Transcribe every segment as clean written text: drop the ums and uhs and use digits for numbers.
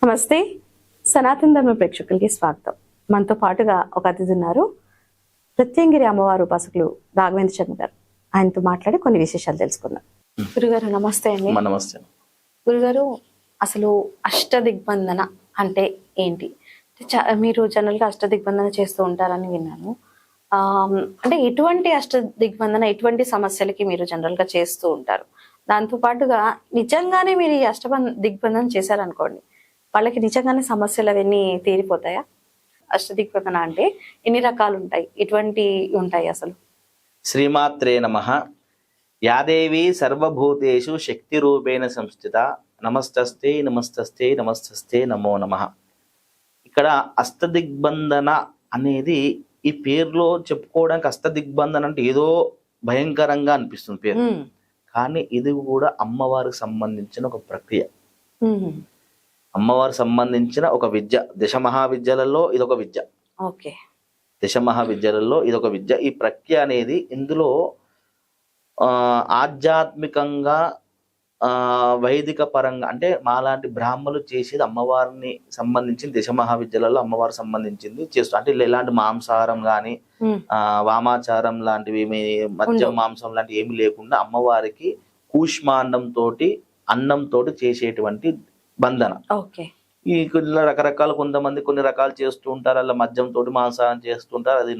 నమస్తే, సనాతన ధర్మ ప్రేక్షకులకి స్వాగతం. మనతో పాటుగా ఒక అతిథి ఉన్నారు, ప్రత్యంగిరి అమ్మవారు ఉపాసకులు రాఘవేంద్ర శర్మ గారు. ఆయనతో మాట్లాడి కొన్ని విశేషాలు తెలుసుకుందాం. గురుగారు నమస్తే అండి. నమస్తే. గురుగారు, అసలు అష్టదిగ్బంధన అంటే ఏంటి? మీరు జనరల్ గా అష్టదిగ్బంధన చేస్తూ ఉంటారని విన్నాను. అంటే ఎటువంటి అష్టదిగ్బంధన, ఎటువంటి సమస్యలకి మీరు జనరల్ గా చేస్తూ ఉంటారు? దాంతో పాటుగా నిజంగానే మీరు ఈ దిగ్బంధన చేశారనుకోండి, వాళ్ళకి నిజంగానే సమస్యలు అవన్నీ తీరిపోతాయా? అష్టదిగ్బంధన అంటే ఎన్ని రకాలు ఉంటాయి, ఎటువంటి ఉంటాయి అసలు? శ్రీమాత్రే నమః. యాదేవి సర్వభూతేషు శక్తి రూపేణ సంస్థిత. నమస్తస్తే నమస్తస్తే నమస్తస్తే నమో నమః. ఇక్కడ అష్టదిగ్బంధన అనేది ఈ పేరులో చెప్పుకోవడానికి, అష్టదిగ్బంధన అంటే ఏదో భయంకరంగా అనిపిస్తుంది పేరు, కానీ ఇది కూడా అమ్మవారికి సంబంధించిన ఒక ప్రక్రియ, అమ్మవారికి సంబంధించిన ఒక విద్య. దశ మహావిద్యలలో ఇదొక విద్య. ఓకే, దశ మహావిద్యలలో ఇదొక విద్య. ఈ ప్రక్రియ అనేది ఇందులో ఆధ్యాత్మికంగా వైదిక పరంగా అంటే మాలాంటి బ్రాహ్మణులు చేసేది అమ్మవారిని సంబంధించిన దశ మహావిద్యలలో అమ్మవారికి సంబంధించింది చేస్తూ, అంటే ఎలాంటి మాంసాహారం కానీ వామాచారం లాంటివి ఏమి, మత్స్య మాంసం లాంటివి ఏమి లేకుండా అమ్మవారికి కూష్మాండం తోటి అన్నం తోటి చేసేటువంటి బంధన. ఈ రకరకాల కొంతమంది కొన్ని రకాలు చేస్తూ ఉంటారు, అలా మద్యం తోటి మాంసాహారం చేస్తుంటారు. అది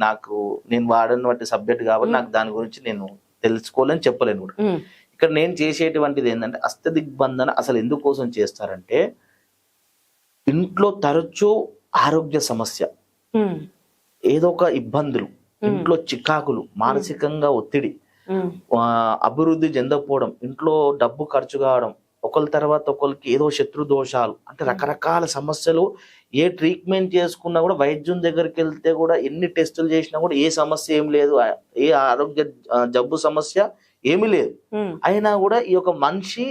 నేను వాడని బట్టి సబ్జెక్ట్ కాబట్టి నాకు దాని గురించి నేను తెలుసుకోలేని చెప్పలేను కూడా. ఇక్కడ నేను చేసేటువంటిది ఏంటంటే అష్టదిగ్బంధన అసలు ఎందుకోసం చేస్తారంటే, ఇంట్లో తరచూ ఆరోగ్య సమస్య, ఏదో ఒక ఇబ్బందులు, ఇంట్లో చికాకులు, మానసికంగా ఒత్తిడి, అభివృద్ధి చెందకపోవడం, ఇంట్లో డబ్బు ఖర్చు కావడం, ఒకరి తర్వాత ఒకరికి ఏదో శత్రు దోషాలు, అంటే రకరకాల సమస్యలు. ఏ ట్రీట్మెంట్ చేసుకున్నా కూడా, వైద్యం దగ్గరికి వెళ్తే కూడా, ఎన్ని టెస్టులు చేసినా కూడా ఏ సమస్య ఏం లేదు, ఏ ఆరోగ్య జబ్బు సమస్య ఏమీ లేదు. అయినా కూడా ఈ యొక్క మనిషి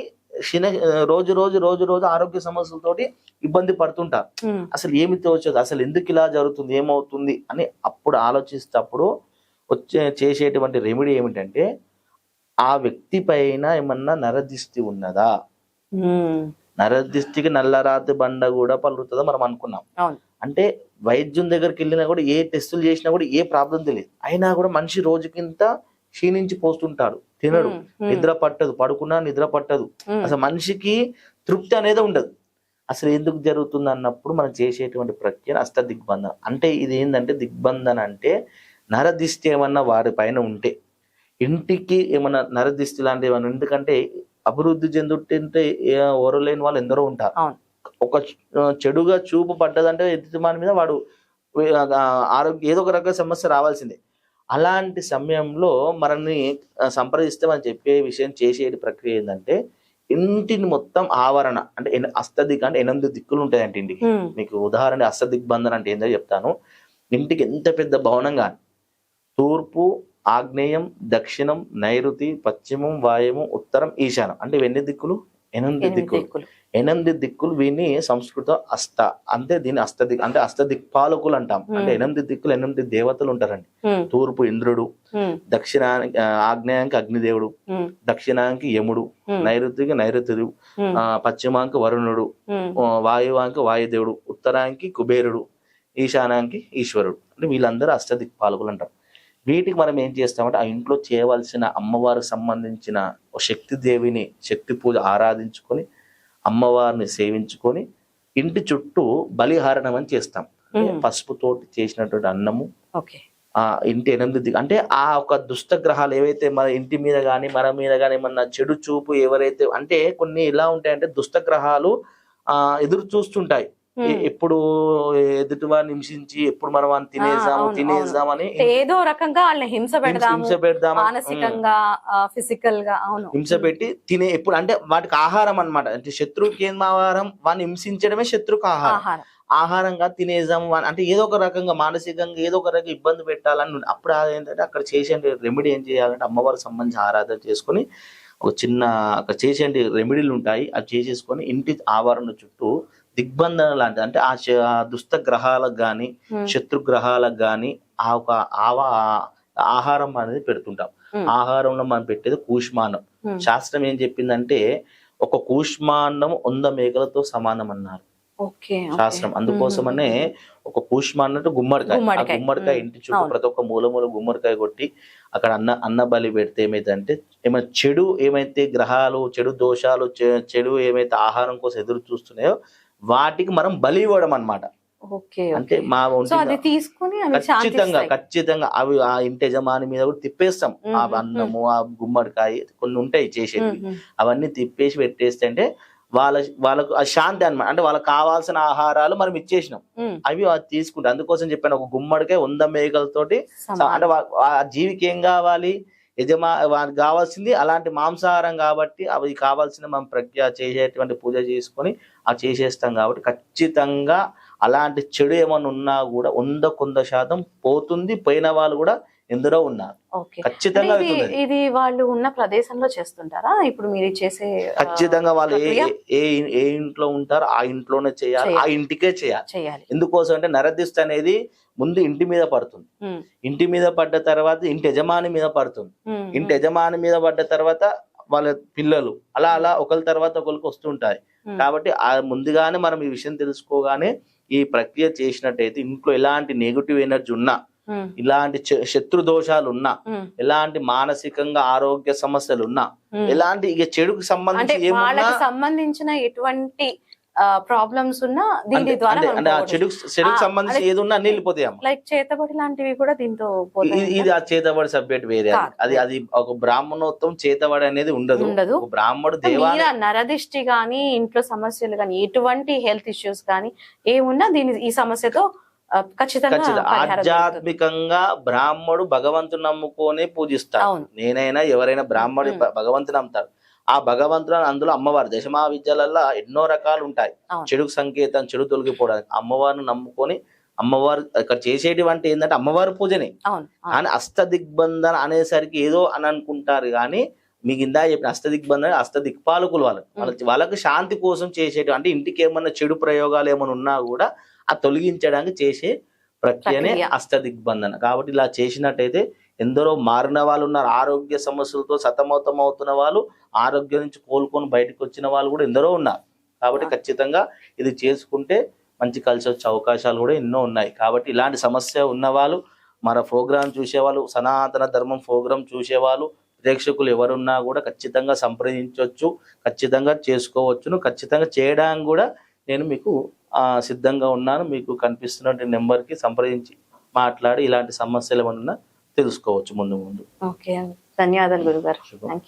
రోజు రోజు రోజు రోజు ఆరోగ్య సమస్యలతోటి ఇబ్బంది పడుతుంటారు. అసలు ఏమి తోచదు, అసలు ఎందుకు ఇలా జరుగుతుంది, ఏమవుతుంది అని అప్పుడు ఆలోచిస్తేప్పుడు చేసేటువంటి రెమెడీ ఏమిటంటే, ఆ వ్యక్తి పైన ఏమన్నా నరదిష్టి ఉన్నదా, నరదిష్టికి నల్లరాతి బండ కూడా పలుకుతుందా మనం అనుకున్నాం. అంటే వైద్యం దగ్గరికి వెళ్ళినా కూడా, ఏ టెస్టులు చేసినా కూడా ఏ ప్రాబ్లం తెలియదు. అయినా కూడా మనిషి రోజుకింత క్షీణించి పోస్తుంటాడు, తినడు, నిద్ర పట్టదు, పడుకున్నా నిద్ర పట్టదు, అసలు మనిషికి తృప్తి అనేది ఉండదు. అసలు ఎందుకు జరుగుతుంది అన్నప్పుడు మనం చేసేటువంటి ప్రక్రియ అష్టదిగ్బంధన. అంటే ఇది ఏంటంటే, దిగ్బంధన అంటే నరదిష్టి ఏమన్నా వారి పైన ఉంటే, ఇంటికి ఏమన్నా నరదిష్టి లాంటివి ఏమన్నా, ఎందుకంటే అభివృద్ధి చెందుతుంటే ఓరలేని వాళ్ళు ఎందరో ఉంటారు. ఒక చెడుగా చూపు పడ్డదంటే ఎదుటిమాని మీద వాడు ఆరోగ్య ఏదో ఒక రకమైన సమస్య రావాల్సిందే. అలాంటి సమయంలో మనల్ని సంప్రదిస్తే మనం చెప్పే విషయం, చేసే ప్రక్రియ ఏంటంటే, ఇంటిని మొత్తం ఆవరణ అంటే అష్టదిక్ అంటే 8 దిక్కులు ఉంటాయంటే ఇంటికి. మీకు ఉదాహరణ అష్టదిగ్బంధన అంటే ఏంటో చెప్తాను. ఇంటికి ఎంత పెద్ద భవనం కానీ, తూర్పు, ఆగ్నేయం, దక్షిణం, నైరుతి, పశ్చిమం, వాయువు, ఉత్తరం, ఈశానం, అంటే ఎన్ని దిక్కులు? 8 దిక్కులు. 8 దిక్కులు. వీని సంస్కృత అష్ట, అంటే దీన్ని అష్టదిక్ అంటే అష్టదిక్పాలకులు అంటాం. అంటే 8 దిక్కులు 8 దేవతలు ఉంటారండి. తూర్పు ఇంద్రుడు, దక్షిణానికి ఆగ్నేయానికి అగ్నిదేవుడు, దక్షిణానికి యముడు, నైరుతికి నైరుతుడు, పశ్చిమానికి వరుణుడు, వాయువానికి వాయుదేవుడు, ఉత్తరానికి కుబేరుడు, ఈశానానికి ఈశ్వరుడు. అంటే వీళ్ళందరూ అష్టదిక్పాలకులు అంటారు. వీటికి మనం ఏం చేస్తామంటే, ఆ ఇంట్లో చేయవలసిన అమ్మవారికి సంబంధించిన శక్తి దేవిని శక్తి పూజ ఆరాధించుకొని, అమ్మవారిని సేవించుకొని, ఇంటి చుట్టూ బలిహారణం అని చేస్తాం. పసుపుతోటి చేసినటువంటి అన్నము, ఇంటి 8 అంటే ఆ ఒక దుష్ట గ్రహాలు ఏవైతే మన ఇంటి మీద కానీ మన మీద కానీ ఏమన్నా చెడు చూపు ఎవరైతే, అంటే కొన్ని ఎలా ఉంటాయంటే, దుష్ట గ్రహాలు ఎదురు చూస్తుంటాయి, ఎప్పుడు ఎదుటి వారిని హింసించి, ఎప్పుడు మనం వాడిని తినేద్దామని ఏదో రకంగా వాళ్ళని హింస పెడదాం, మానసికంగా ఫిజికల్ గా హింస పెట్టి తినే, ఎప్పుడు అంటే వాటికి ఆహారం అన్నమాట. అంటే శత్రువుకి ఏం ఆహారం? వాడిని హింసించడమే శత్రువుకి ఆహారంగా తినేద్దాం, అంటే ఏదో ఒక రకంగా మానసికంగా ఏదో ఒక రకంగా ఇబ్బంది పెట్టాలని. అప్పుడు ఏంటంటే అక్కడ చేసే రెమెడీ ఏం చేయాలంటే, అమ్మవారికి సంబంధించి ఆరాధన చేసుకొని ఒక చిన్న అక్కడ చేసే రెమెడీలు ఉంటాయి, అవి చేసేసుకొని ఇంటి ఆవరణ చుట్టూ దిగ్బంధన లాంటి, అంటే ఆ దుష్ట గ్రహాలకు గాని శత్రు గ్రహాలకు గాని ఆహారం అనేది పెడుతుంటాం. ఆహారంలో మనం పెట్టేది కూష్మాండం. శాస్త్రం ఏం చెప్పిందంటే, ఒక కూష్మాండం 100 మేకలతో సమానం అన్నారు. ఓకే శాస్త్రం. అందుకోసమనే ఒక పుష్మ అన్నట్టు గుమ్మడికాయ, ఆ గుమ్మడికాయ. గుమ్మడికాయ ఇంటి చుట్టూ ప్రతి ఒక్క మూల గుమ్మడికాయ కొట్టి అక్కడ అన్న బలి పెడితే ఏమైందంటే ఏమైనా చెడు ఏమైతే గ్రహాలు, చెడు దోషాలు, చెడు ఏమైతే ఆహారం కోసం ఎదురు చూస్తున్నాయో వాటికి మనం బలి ఇవ్వడం అన్నమాట. ఓకే. అంటే మా సో అది తీసుకుని అవి ఖచ్చితంగా అవి ఆ ఇంటి యజమాని మీద కూడా తిప్పేస్తాం. ఆ అన్నము, ఆ గుమ్మడికాయ కొన్ని ఉంటాయి చేసేవి, అవన్నీ తిప్పేసి పెట్టేస్తే అంటే వాళ్ళకు ఆ శాంతి అన్నమాట. అంటే వాళ్ళకి కావాల్సిన ఆహారాలు మనం ఇచ్చేసినాం, అవి తీసుకుంటాం. అందుకోసం చెప్పాను, ఒక గుమ్మడికాయ 100 మేకలతోటి అంటే ఆ జీవికి ఏం కావాలి, వానికి కావాల్సింది అలాంటి మాంసాహారం కాబట్టి అవి కావాల్సిన మనం ప్రక్రియ చేసేటువంటి పూజ చేసుకొని ఆ చేసేస్తాం. కాబట్టి ఖచ్చితంగా అలాంటి చెడు ఏమైనా ఉన్నా కూడా 100% పోతుంది. పోయిన వాళ్ళు కూడా ఎందరో ఉన్నారు, ఖచ్చితంగా. ఇది వాళ్ళు ఉన్న ప్రదేశంలో చేస్తుంటారా ఇప్పుడు మీరు చేసే? ఖచ్చితంగా వాళ్ళు ఏ ఇంట్లో ఉంటారో ఆ ఇంట్లోనే చేయాలి, ఆ ఇంటికే చేయాలి. ఎందుకోసం అంటే నరదిష్టి అనేది ముందు ఇంటి మీద పడుతుంది, ఇంటి మీద పడ్డ తర్వాత ఇంటి యజమాని మీద పడుతుంది, ఇంటి యజమాని మీద పడ్డ తర్వాత వాళ్ళ పిల్లలు, అలా అలా ఒకరి తర్వాత ఒకరికి వస్తుంటాయి. కాబట్టి ఆ ముందుగానే మనం ఈ విషయం తెలుసుకోగానే ఈ ప్రక్రియ చేసినట్టయితే ఇంట్లో ఎలాంటి నెగటివ్ ఎనర్జీ ఉన్నా, ఇలాంటి శత్రు దోషాలు ఉన్నా, ఎలాంటి మానసికంగా ఆరోగ్య సమస్యలు ఉన్నా, ఎలాంటి ఇక చెడుకు సంబంధించిన ఎటువంటి ప్రాబ్లమ్స్ ఉన్నా దీని ద్వారా చెడుకు సంబంధించి ఏది ఉన్నా అన్ని వెళ్ళిపోతాయి. లైక్ చేతబడి లాంటివి కూడా దీంతో ఇది ఆ చేతబడి సబ్జెక్ట్ వేరే, అది ఒక బ్రాహ్మణోత్వం చేతబడి అనేది ఉండదు. బ్రాహ్మణుడు నరదిష్టి గాని, ఇంట్లో సమస్యలు గాని, ఎటువంటి హెల్త్ ఇష్యూస్ గాని ఏమున్నా ఈ సమస్యతో ఖచ్చితంగా ఆధ్యాత్మికంగా బ్రాహ్మడు భగవంతుని నమ్ముకొని పూజిస్తారు. నేనైనా ఎవరైనా బ్రాహ్మడు భగవంతుని నమ్ముతారు. ఆ భగవంతుడు అందులో అమ్మవారు దశమా విద్యలలో ఎన్నో రకాలు ఉంటాయి. చెడుకు సంకేతం, చెడు తొలగిపోవడానికి అమ్మవారిని నమ్ముకొని అమ్మవారు ఇక్కడ చేసేటువంటి ఏంటంటే అమ్మవారి పూజనే. కానీ అష్టదిగ్బంధన అనేసరికి ఏదో అని అనుకుంటారు, కానీ మీకు ఇందా చెప్పిన అష్టదిగ్బంధన అష్టదిక్పాలకులు వాళ్ళకి శాంతి కోసం చేసేటి, అంటే ఇంటికి ఏమన్నా చెడు ప్రయోగాలు ఏమైనా ఉన్నా కూడా ఆ తొలగించడానికి చేసే ప్రక్రియనే అష్టదిగ్బంధన. కాబట్టి ఇలా చేసినట్టయితే ఎందరో మారిన వాళ్ళు ఉన్నారు, ఆరోగ్య సమస్యలతో సతమతం అవుతున్న వాళ్ళు, ఆరోగ్యం నుంచి కోలుకొని బయటకు వచ్చిన వాళ్ళు కూడా ఎందరో ఉన్నారు. కాబట్టి ఖచ్చితంగా ఇది చేసుకుంటే మంచి కలిసి వచ్చే అవకాశాలు కూడా ఎన్నో ఉన్నాయి. కాబట్టి ఇలాంటి సమస్య ఉన్నవాళ్ళు, మన ప్రోగ్రాం చూసేవాళ్ళు, సనాతన ధర్మం ప్రోగ్రాం చూసేవాళ్ళు, ప్రేక్షకులు ఎవరున్నా కూడా ఖచ్చితంగా సంప్రదించవచ్చు, ఖచ్చితంగా చేసుకోవచ్చును. ఖచ్చితంగా చేయడానికి కూడా నేను మీకు సిద్ధంగా ఉన్నాను. మీకు కనిపిస్తున్న నెంబర్కి సంప్రదించి మాట్లాడి ఇలాంటి సమస్యలు ఏమన్నా తెలుసుకోవచ్చు ముందు. ఓకే, ధన్యవాదాలు గురుగారు.